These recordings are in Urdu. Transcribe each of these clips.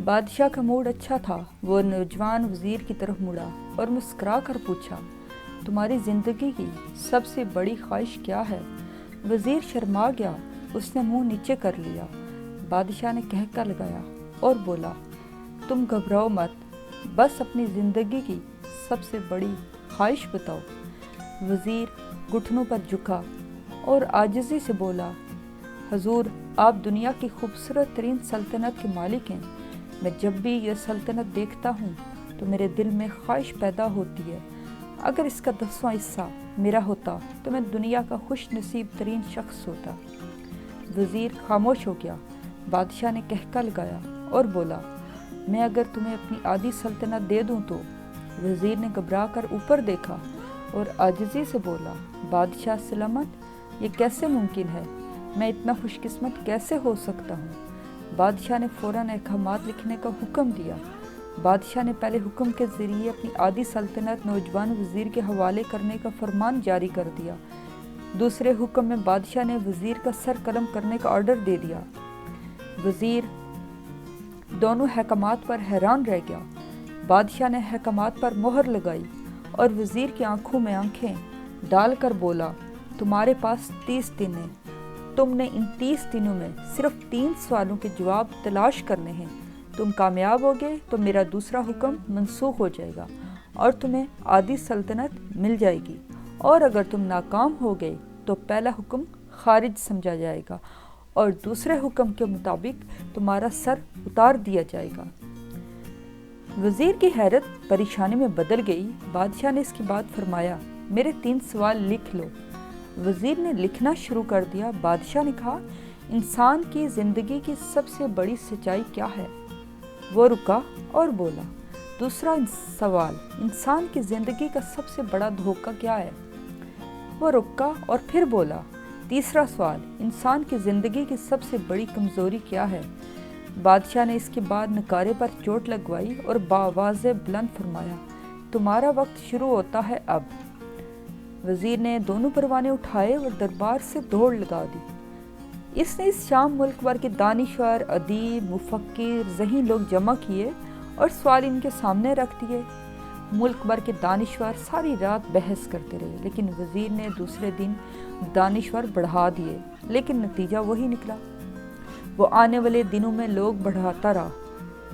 بادشاہ کا موڈ اچھا تھا۔ وہ نوجوان وزیر کی طرف مڑا اور مسکرا کر پوچھا، تمہاری زندگی کی سب سے بڑی خواہش کیا ہے؟ وزیر شرما گیا، اس نے منہ نیچے کر لیا۔ بادشاہ نے کہکا لگایا اور بولا، تم گھبراؤ مت، بس اپنی زندگی کی سب سے بڑی خواہش بتاؤ۔ وزیر گھٹنوں پر جھکا اور عاجزی سے بولا، حضور، آپ دنیا کی خوبصورت ترین سلطنت کے مالک ہیں۔ میں جب بھی یہ سلطنت دیکھتا ہوں تو میرے دل میں خواہش پیدا ہوتی ہے، اگر اس کا 10واں حصہ میرا ہوتا تو میں دنیا کا خوش نصیب ترین شخص ہوتا۔ وزیر خاموش ہو گیا۔ بادشاہ نے کہکا لگایا اور بولا، میں اگر تمہیں اپنی آدھی سلطنت دے دوں تو؟ وزیر نے گھبرا کر اوپر دیکھا اور عاجزی سے بولا، بادشاہ سلامت، یہ کیسے ممکن ہے؟ میں اتنا خوش قسمت کیسے ہو سکتا ہوں؟ بادشاہ نے فوراً احکامات لکھنے کا حکم دیا۔ بادشاہ نے پہلے حکم کے ذریعے اپنی آدھی سلطنت نوجوان وزیر کے حوالے کرنے کا فرمان جاری کر دیا۔ دوسرے حکم میں بادشاہ نے وزیر کا سر قلم کرنے کا آرڈر دے دیا۔ وزیر دونوں احکامات پر حیران رہ گیا۔ بادشاہ نے احکامات پر مہر لگائی اور وزیر کی آنکھوں میں آنکھیں ڈال کر بولا، تمہارے پاس 30 دن ہیں۔ تم نے ان 30 دنوں میں صرف 3 سوالوں کے جواب تلاش کرنے ہیں۔ تم کامیاب ہوگے تو میرا دوسرا حکم منسوخ ہو جائے گا اور تمہیں آدھی سلطنت مل جائے گی، اور اگر تم ناکام ہو گئے تو پہلا حکم خارج سمجھا جائے گا اور دوسرے حکم کے مطابق تمہارا سر اتار دیا جائے گا۔ وزیر کی حیرت پریشانی میں بدل گئی۔ بادشاہ نے اس کے بعد فرمایا، میرے 3 سوال لکھ لو۔ وزیر نے لکھنا شروع کر دیا۔ بادشاہ نے کہا، انسان کی زندگی کی سب سے بڑی سچائی کیا ہے؟ وہ رکا اور بولا، دوسرا سوال، انسان کی زندگی کا سب سے بڑا دھوکہ کیا ہے؟ وہ رکا اور پھر بولا، تیسرا سوال، انسان کی زندگی کی سب سے بڑی کمزوری کیا ہے؟ بادشاہ نے اس کے بعد نکارے پر چوٹ لگوائی اور بآواز بلند فرمایا، تمہارا وقت شروع ہوتا ہے اب۔ وزیر نے دونوں پروانے اٹھائے اور دربار سے دوڑ لگا دی۔ اس نے اس شام ملک بھر کے دانشور، ادیب، مفکر، ذہین لوگ جمع کیے اور سوال ان کے سامنے رکھ دیے۔ ملک بھر کے دانشور ساری رات بحث کرتے رہے، لیکن وزیر نے دوسرے دن دانشور بڑھا دیے، لیکن نتیجہ وہی نکلا۔ وہ آنے والے دنوں میں لوگ بڑھاتا رہا،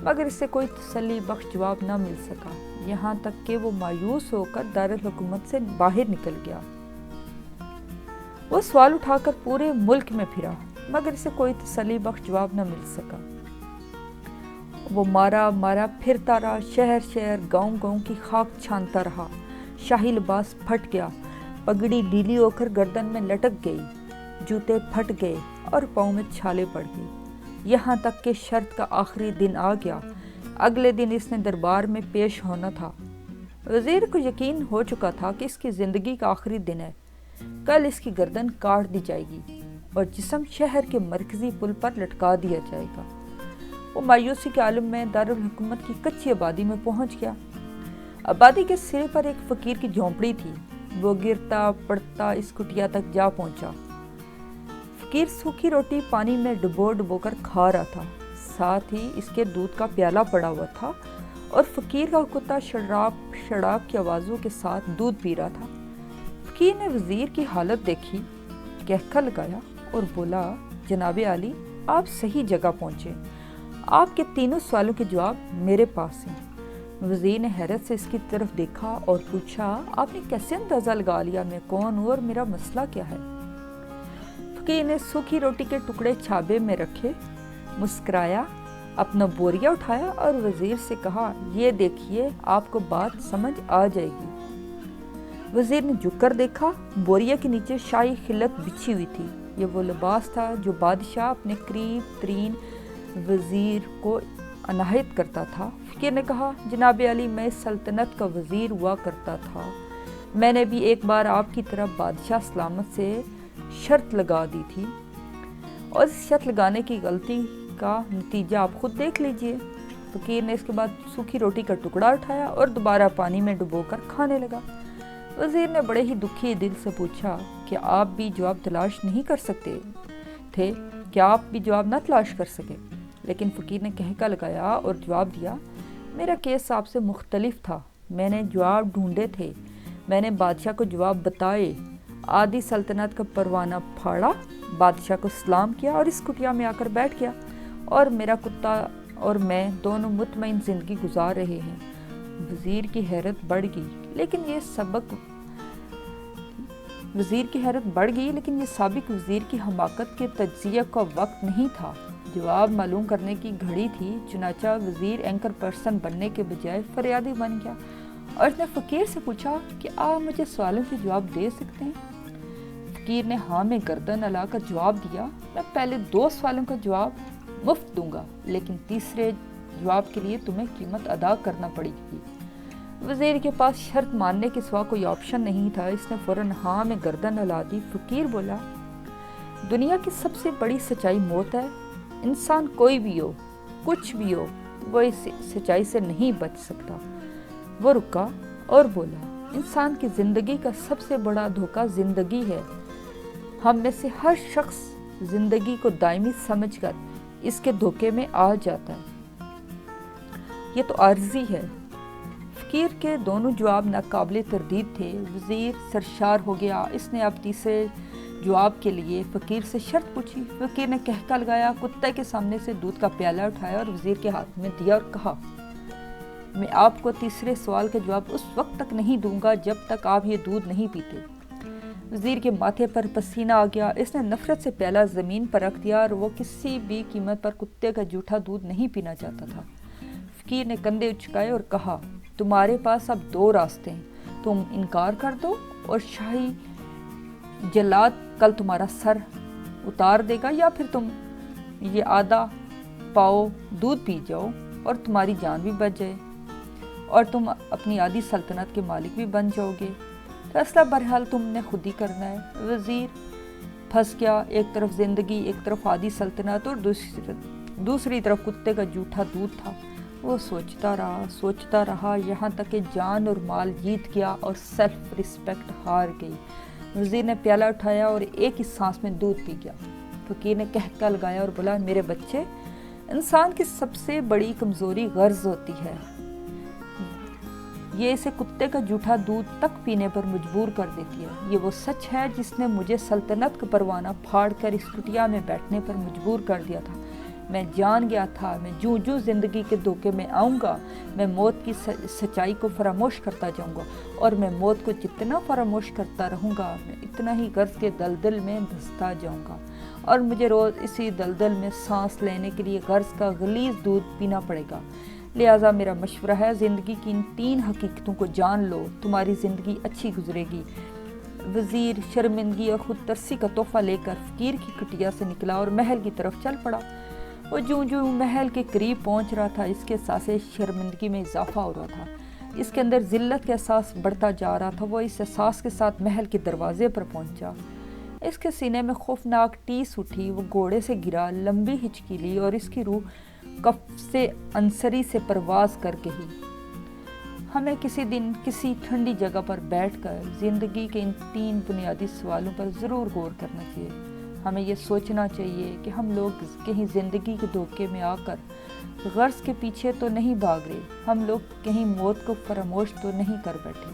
مگر اسے کوئی تسلی بخش جواب نہ مل سکا، یہاں تک کہ وہ مایوس ہو کر دارالحکومت سے باہر نکل گیا۔ وہ سوال اٹھا کر پورے ملک میں پھرا، مگر اسے کوئی تسلی بخش جواب نہ مل سکا۔ وہ مارا پھرتا رہا، شہر شہر، گاؤں گاؤں کی خاک چھانتا رہا۔ شاہی لباس پھٹ گیا، پگڑی ڈھیلی ہو کر گردن میں لٹک گئی، جوتے پھٹ گئے اور پاؤں میں چھالے پڑ گئی، یہاں تک کہ شرط کا آخری دن آ گیا۔ اگلے دن اس نے دربار میں پیش ہونا تھا۔ وزیر کو یقین ہو چکا تھا کہ اس کی زندگی کا آخری دن ہے۔ کل اس کی گردن کاٹ دی جائے گی اور جسم شہر کے مرکزی پل پر لٹکا دیا جائے گا۔ وہ مایوسی کے عالم میں دارالحکومت کی کچی آبادی میں پہنچ گیا۔ آبادی کے سرے پر ایک فقیر کی جھونپڑی تھی۔ وہ گرتا پڑتا اس کٹیا تک جا پہنچا۔ فقیر سوکھی روٹی پانی میں ڈبو ڈبو کر کھا رہا تھا، ساتھ ہی اس کے دودھ کا پیالہ پڑا ہوا تھا اور فقیر کا کتا شراب کی آوازوں کے ساتھ دودھ پی رہا تھا۔ فقیر نے وزیر کی حالت دیکھی، کہکا لگایا اور بولا، جناب عالی، آپ صحیح جگہ پہنچے، آپ کے 3 سوالوں کے جواب میرے پاس ہیں۔ وزیر نے حیرت سے اس کی طرف دیکھا اور پوچھا، آپ نے کیسے اندازہ لگا لیا میں کون ہوں اور میرا مسئلہ کیا ہے؟ فقیر نے سوکھی روٹی کے ٹکڑے چھابے میں رکھے، مسکرایا، اپنا بوریا اٹھایا اور وزیر سے کہا، یہ دیکھیے، آپ کو بات سمجھ آ جائے گی۔ وزیر نے جھک کر دیکھا، بوریا کے نیچے شاہی خلعت بچھی ہوئی تھی۔ یہ وہ لباس تھا جو بادشاہ اپنے قریب ترین وزیر کو عنایت کرتا تھا۔ فقیر نے کہا، جناب علی، میں اس سلطنت کا وزیر ہوا کرتا تھا۔ میں نے بھی ایک بار آپ کی طرف بادشاہ سلامت سے شرط لگا دی تھی، اور اس شرط لگانے کی غلطی کا نتیجہ آپ خود دیکھ لیجئے۔ فقیر نے اس کے بعد سوکھی روٹی کا ٹکڑا اٹھایا اور دوبارہ پانی میں ڈبو کر کھانے لگا۔ وزیر نے بڑے ہی دکھی دل سے پوچھا، کیا آپ بھی جواب تلاش نہیں کر سکتے تھے؟ کیا آپ بھی جواب نہ تلاش کر سکے؟ لیکن فقیر نے کہکا لگایا اور جواب دیا، میرا کیس آپ سے مختلف تھا، میں نے جواب ڈھونڈے تھے، میں نے بادشاہ کو جواب بتائے، آدھی سلطنت کا پروانہ پھاڑا، بادشاہ کو سلام کیا اور اس کٹیا میں آ کر بیٹھ گیا، اور میرا کتا اور میں دونوں مطمئن زندگی گزار رہے ہیں۔ وزیر کی حیرت بڑھ گئی لیکن یہ سابق وزیر کی حماقت کے تجزیہ کا وقت نہیں تھا، جواب معلوم کرنے کی گھڑی تھی۔ چنانچہ وزیر اینکر پرسن بننے کے بجائے فریادی بن گیا اور اس نے فقیر سے پوچھا کہ آپ مجھے سوالوں کے جواب دے سکتے ہیں؟ فقیر نے ہاں میں گردن ہلا کر جواب دیا، میں پہلے 2 سوالوں کا جواب مفت دوں گا، لیکن تیسرے جواب کے لیے تمہیں قیمت ادا کرنا پڑے گی۔ وزیر کے پاس شرط ماننے کے سوا کوئی آپشن نہیں تھا، اس نے فوراً ہاں میں گردن ہلا دی۔ فقیر بولا، دنیا کی سب سے بڑی سچائی موت ہے، انسان کوئی بھی ہو، کچھ بھی ہو، وہ اس سچائی سے نہیں بچ سکتا۔ وہ رکا اور بولا، انسان کی زندگی کا سب سے بڑا دھوکہ زندگی ہے، ہم میں سے ہر شخص زندگی کو دائمی سمجھ کر اس کے دھوکے میں آ جاتا ہے، یہ تو عارضی ہے۔ فقیر کے دونوں جواب ناقابل تردید تھے۔ وزیر سرشار ہو گیا، اس نے اب تیسرے جواب کے لیے فقیر سے شرط پوچھی۔ فقیر نے کہکا لگایا، کتے کے سامنے سے دودھ کا پیالہ اٹھایا اور وزیر کے ہاتھ میں دیا اور کہا، میں آپ کو تیسرے سوال کا جواب اس وقت تک نہیں دوں گا جب تک آپ یہ دودھ نہیں پیتے۔ وزیر کے ماتھے پر پسینہ آ گیا، اس نے نفرت سے پیالہ زمین پر رکھ دیا اور وہ کسی بھی قیمت پر کتے کا جھوٹا دودھ نہیں پینا چاہتا تھا۔ فقیر نے کندھے اچکائے اور کہا، تمہارے پاس اب 2 راستے ہیں، تم انکار کر دو اور شاہی جلاد کل تمہارا سر اتار دے گا، یا پھر تم یہ آدھا پاؤ دودھ پی جاؤ اور تمہاری جان بھی بچ جائے اور تم اپنی آدھی سلطنت کے مالک بھی بن جاؤ گے۔ فیصلہ بہرحال تم نے خود ہی کرنا ہے۔ وزیر پھنس گیا، ایک طرف زندگی، ایک طرف آدھی سلطنت اور دوسری طرف کتے کا جھوٹا دودھ تھا۔ وہ سوچتا رہا یہاں تک کہ جان اور مال جیت گیا اور سیلف ریسپیکٹ ہار گئی۔ وزیر نے پیالہ اٹھایا اور ایک ہی سانس میں دودھ پی گیا۔ فقیر نے کہکا لگایا اور بولا، میرے بچے، انسان کی سب سے بڑی کمزوری غرض ہوتی ہے، یہ اسے کتے کا جھوٹا دودھ تک پینے پر مجبور کر دیتی ہے۔ یہ وہ سچ ہے جس نے مجھے سلطنت کا پروانہ پھاڑ کر اس کٹیا میں بیٹھنے پر مجبور کر دیا تھا۔ میں جان گیا تھا میں جو زندگی کے دھوکے میں آؤں گا، میں موت کی سچائی کو فراموش کرتا جاؤں گا، اور میں موت کو جتنا فراموش کرتا رہوں گا میں اتنا ہی غرض کے دلدل میں دھستا جاؤں گا، اور مجھے روز اسی دلدل میں سانس لینے کے لیے غرض کا غلیظ دودھ پینا پڑے گا۔ لہٰذا میرا مشورہ ہے، زندگی کی ان 3 حقیقتوں کو جان لو، تمہاری زندگی اچھی گزرے گی۔ وزیر شرمندگی اور خود ترسی کا تحفہ لے کر فقیر کی کٹیا سے نکلا اور محل کی طرف چل پڑا۔ وہ جو محل کے قریب پہنچ رہا تھا، اس کے احساس شرمندگی میں اضافہ ہو رہا تھا، اس کے اندر ذلت کا احساس بڑھتا جا رہا تھا۔ وہ اس احساس کے ساتھ محل کے دروازے پر پہنچا، اس کے سینے میں خوفناک ٹیس اٹھی، وہ گھوڑے سے گرا، لمبی ہچکی لی اور اس کی روح کف سے انصری سے پرواز کر گئی۔ ہمیں کسی دن کسی ٹھنڈی جگہ پر بیٹھ کر زندگی کے ان 3 بنیادی سوالوں پر ضرور غور کرنا چاہیے۔ ہمیں یہ سوچنا چاہیے کہ ہم لوگ کہیں زندگی کے دھوکے میں آ کر غرض کے پیچھے تو نہیں بھاگ رہے، ہم لوگ کہیں موت کو فراموش تو نہیں کر بیٹھے۔